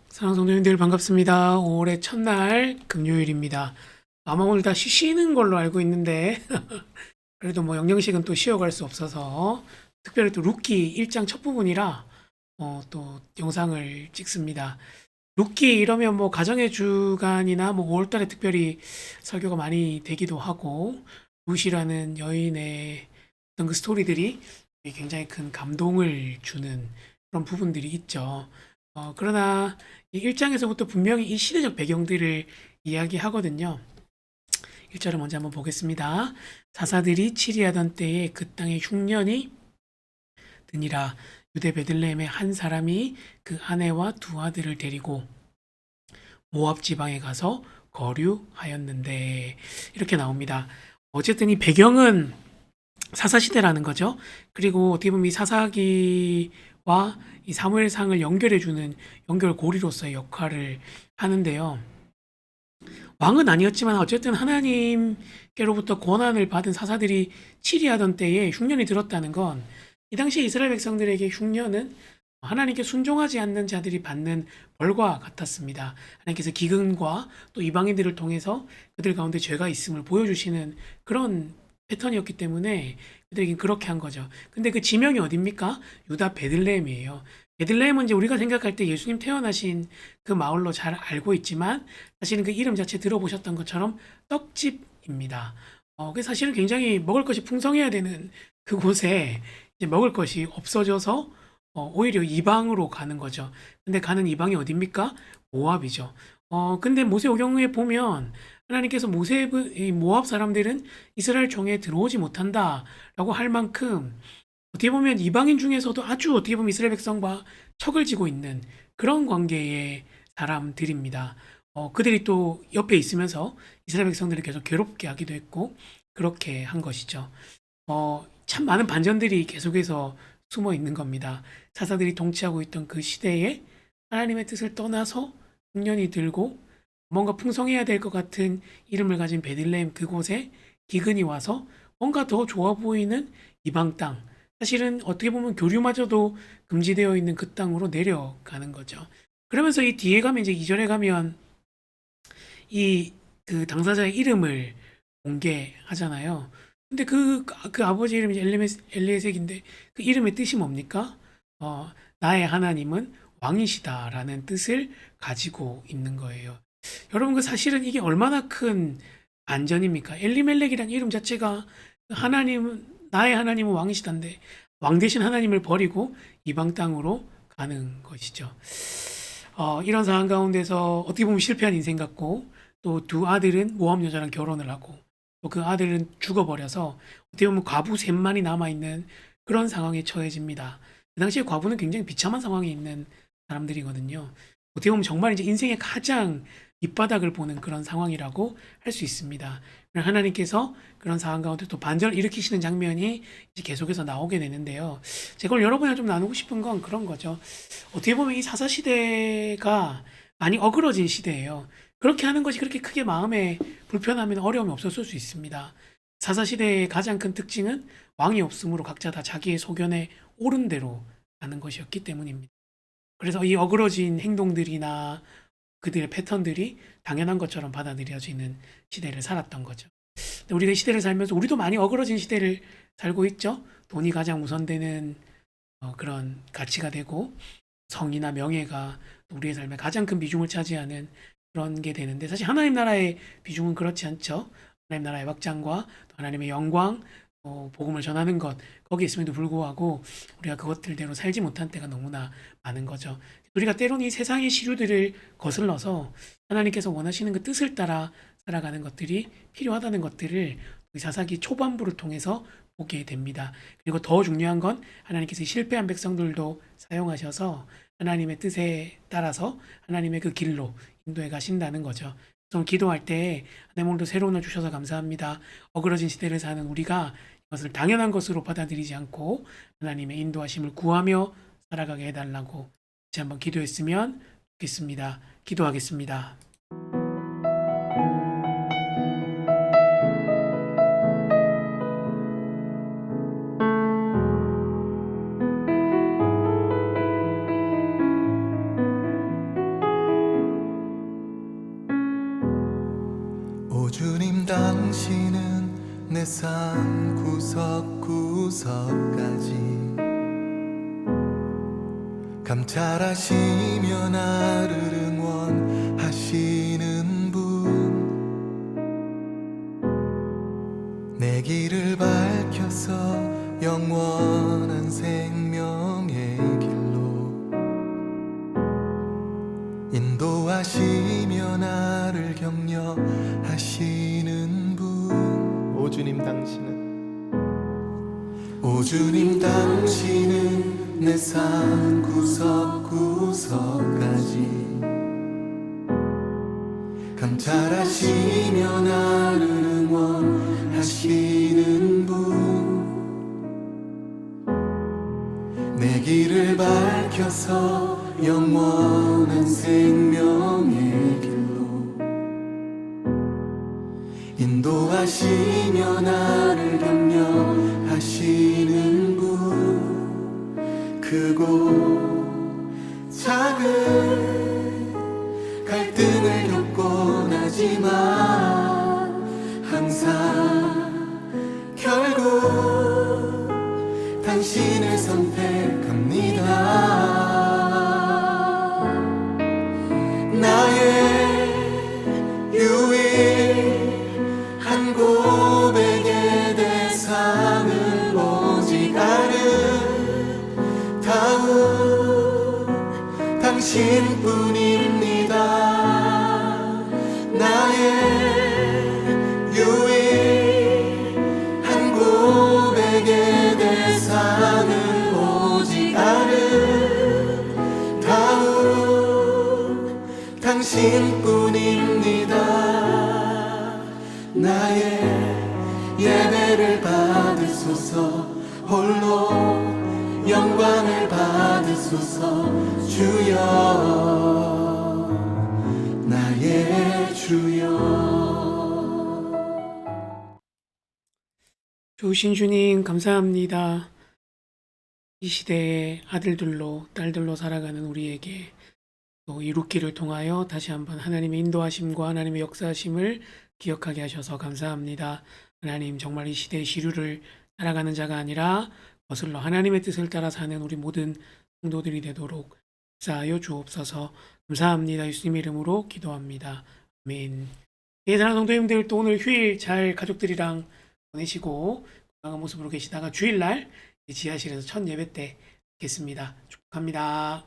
사랑하는 성도님들 반갑습니다. 5월의 첫날 금요일입니다. 아마 오늘 다 쉬시는 걸로 알고 있는데 그래도 뭐 영영식은 또 쉬어갈 수 없어서 특별히 또 루키 1장 첫 부분이라 또 영상을 찍습니다. 루키 이러면 뭐 가정의 주간이나 뭐 5월 달에 특별히 설교가 많이 되기도 하고 루시라는 여인의 어떤 그 스토리들이 굉장히 큰 감동을 주는 그런 부분들이 있죠. 그러나 이 1장에서부터 분명히 이 시대적 배경들을 이야기하거든요. 1절을 먼저 한번 보겠습니다. 사사들이 치리하던 때에 그 땅에 흉년이 드니라. 유대 베들레헴의 한 사람이 그 아내와 두 아들을 데리고 모압 지방에 가서 거류하였는데 이렇게 나옵니다. 어쨌든 이 배경은 사사시대라는 거죠. 그리고 어떻게 보면 이 사사기와 이 사무엘상을 연결해주는 연결고리로서의 역할을 하는데요. 왕은 아니었지만 어쨌든 하나님께로부터 권한을 받은 사사들이 치리하던 때에 흉년이 들었다는 건 이 당시 이스라엘 백성들에게 흉년은 하나님께 순종하지 않는 자들이 받는 벌과 같았습니다. 하나님께서 기근과 또 이방인들을 통해서 그들 가운데 죄가 있음을 보여주시는 그런 패턴이었기 때문에 그들에겐 그렇게 한 거죠. 근데 그 지명이 어딥니까? 유다 베들레헴이에요. 베들레헴은 이제 우리가 생각할 때 예수님 태어나신 그 마을로 잘 알고 있지만 사실은 그 이름 자체 들어보셨던 것처럼 떡집입니다. 그 사실은 굉장히 먹을 것이 풍성해야 되는 그곳에 이제 먹을 것이 없어져서 오히려 이방으로 가는 거죠. 근데 가는 이방이 어딥니까? 모압이죠. 근데 모세오경에 보면 하나님께서 이 모압 사람들은 이스라엘 종에 들어오지 못한다라고 할 만큼 어떻게 보면 이방인 중에서도 아주 어떻게 보면 이스라엘 백성과 척을 지고 있는 그런 관계의 사람들입니다. 그들이 또 옆에 있으면서 이스라엘 백성들을 계속 괴롭게 하기도 했고 그렇게 한 것이죠. 참 많은 반전들이 계속해서 숨어 있는 겁니다. 사사들이 통치하고 있던 그 시대에 하나님의 뜻을 떠나서 흉년이 들고 뭔가 풍성해야 될 것 같은 이름을 가진 베들레헴 그곳에 기근이 와서 뭔가 더 좋아 보이는 이방 땅, 사실은 어떻게 보면 교류마저도 금지되어 있는 그 땅으로 내려가는 거죠. 그러면서 이 뒤에 가면 이제 2절에 가면 이 그 당사자의 이름을 공개하잖아요. 근데 그 아버지 이름이 엘리에섹인데 그 이름의 뜻이 뭡니까? 나의 하나님은 왕이시다라는 뜻을 가지고 있는 거예요. 여러분 그 사실은 이게 얼마나 큰 안전입니까? 엘리멜렉이란 이름 자체가 나의 하나님은 왕이시다인데 왕 대신 하나님을 버리고 이방 땅으로 가는 것이죠. 이런 상황 가운데서 어떻게 보면 실패한 인생 같고 또 두 아들은 모함 여자랑 결혼을 하고 또 그 아들은 죽어버려서 어떻게 보면 과부 셋만이 남아있는 그런 상황에 처해집니다. 그 당시에 과부는 굉장히 비참한 상황에 있는 사람들이거든요. 어떻게 보면 정말 이제 인생의 가장 밑바닥을 보는 그런 상황이라고 할 수 있습니다. 하나님께서 그런 상황 가운데 또 반전을 일으키시는 장면이 이제 계속해서 나오게 되는데요. 제가 오늘 여러분이랑 좀 나누고 싶은 건 그런 거죠. 어떻게 보면 이 사사 시대가 많이 어그러진 시대예요. 그렇게 하는 것이 그렇게 크게 마음에 불편하면 어려움이 없었을 수 있습니다. 사사 시대의 가장 큰 특징은 왕이 없으므로 각자 다 자기의 소견에 옳은 대로 가는 것이었기 때문입니다. 그래서 이 어그러진 행동들이나 그들의 패턴들이 당연한 것처럼 받아들여지는 시대를 살았던 거죠. 근데 우리가 이 시대를 살면서 우리도 많이 어그러진 시대를 살고 있죠. 돈이 가장 우선되는 그런 가치가 되고 성이나 명예가 우리의 삶에 가장 큰 비중을 차지하는 그런 게 되는데 사실 하나님 나라의 비중은 그렇지 않죠. 하나님 나라의 확장과 또 하나님의 영광, 복음을 전하는 것 거기에 있음에도 불구하고 우리가 그것들대로 살지 못한 때가 너무나 많은 거죠. 우리가 때로는 이 세상의 시류들을 거슬러서 하나님께서 원하시는 그 뜻을 따라 살아가는 것들이 필요하다는 것들을 사사기 초반부를 통해서 보게 됩니다. 그리고 더 중요한 건 하나님께서 실패한 백성들도 사용하셔서 하나님의 뜻에 따라서 하나님의 그 길로 인도해 가신다는 거죠. 좀 기도할 때 하나님 오늘도 새로운 날 주셔서 감사합니다. 어그러진 시대를 사는 우리가 이것을 당연한 것으로 받아들이지 않고 하나님의 인도하심을 구하며 살아가게 해달라고 같이 한번 기도했으면 좋겠습니다. 기도하겠습니다. 당신은 내 삶 구석구석까지 감찰하시며 나를 응원하시는 분, 내 길을 밝혀서 영원한 생명의 길로 인도하시며 나를 격려하시는 분. 오 주님 당신은 오 주님 당신은 내 삶 구석구석까지 감찰하시며 나를 응원하시는 분, 내 길을 밝혀서 영원한 생명의 길로 인도하시며 나를 격려하시는 분, 크고 작은 갈등을 겪곤 하지만 항상 결국 당신을 선택합니다. 나의 유일한 고백의 대상은 오직 아름다운 당신뿐입니다. 나의 유일한 고백의 대상은 오직 아름다운 당신뿐입니다. 나의 예배를 받으소서, 홀로 영광을 받으소서. 주여, 나의 주여. 좋으신 주님 감사합니다. 이 시대의 아들들로 딸들로 살아가는 우리에게 또 이 룻기를 통하여 다시 한번 하나님의 인도하심과 하나님의 역사하심을 기억하게 하셔서 감사합니다. 하나님, 정말 이 시대의 시류를 따라가는 자가 아니라 거슬러 하나님의 뜻을 따라 사는 우리 모든 성도들이 되도록 역사하여 주옵소서. 감사합니다. 예수님 이름으로 기도합니다. 아멘. 예, 사랑하는 성도님들, 또 오늘 휴일 잘 가족들이랑 보내시고 건강한 모습으로 계시다가 주일날 지하실에서 첫 예배 때 뵙겠습니다. 축복합니다.